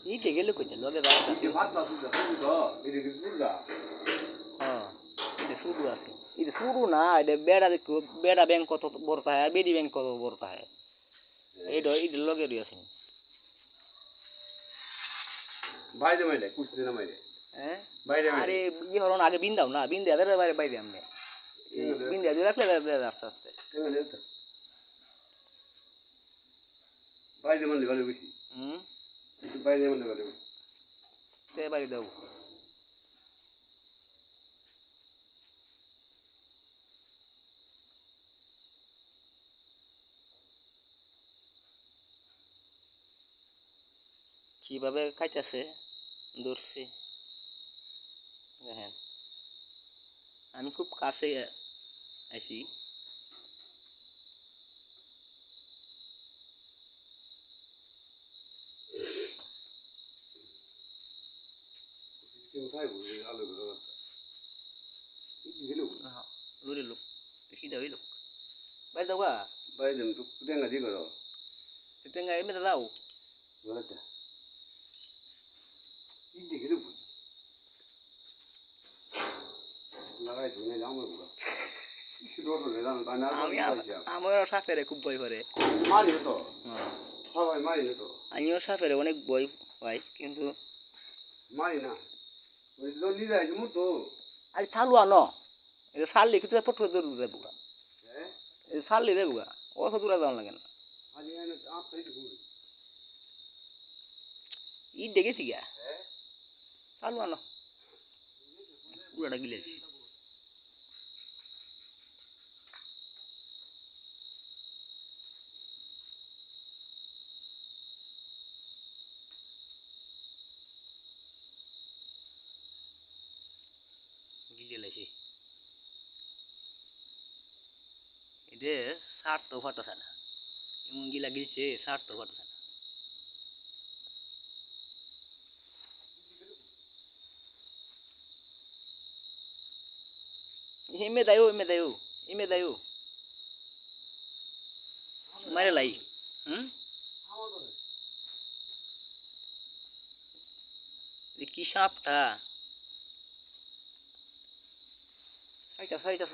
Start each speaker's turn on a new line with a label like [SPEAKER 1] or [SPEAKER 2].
[SPEAKER 1] এইটা গেলে কইতে লগে রাস্তা আছে হ্যাঁ এটা শুরু আছে এটা শুরু না এটা বেড়া দেখো বেড়া ব্যাংক কত বড় থাকে আর বেডি ব্যাংক কত বড় থাকে এইটা এইটা লগে আছে
[SPEAKER 2] বাইরে মাইলে কুস্তি না মাইলে
[SPEAKER 1] হ্যাঁ
[SPEAKER 2] বাইরে
[SPEAKER 1] আরে ই হরন আগে বিন্দাও না বিন্দা ধরে বাইরে বাইরে আমনে বিন্দা ধরে রাখলে আস্তে আস্তে
[SPEAKER 2] বাইরে মারলে ভালো বেশি বাইরে মারলে ভালো বেশি
[SPEAKER 1] তে বাইরে দাও কিভাবে খাইতেছে ধরছি দেখেন আমি খুব কাছে আইছি লুরে লোক সিধা হইল বাইরে দাও গা
[SPEAKER 2] বাইরে তো টেঙ্গা দিয়ে করো
[SPEAKER 1] টেঙ্গা এমনি দাও আমার সাপেরে খুব ভয় করে আমিও সাপেরে অনেক ভয় পাই কিন্তু
[SPEAKER 2] মারি না
[SPEAKER 1] আরে চালু আনো এটা ছাড়লে কিন্তু পট্ট দূর দেবো গা এটা ছাড়লে দেবো গা অত দূরে যাওয়া লাগে না ইট দেখেছি গা চালু আনো পুরাটা গিলেছি গিলে লাইছি এটা সার তো ফাটাছে না এমন গিলা গিলছে সার তো ফাটাছে না এমে দায়ু মারে লাই কি সাপটা সাইটা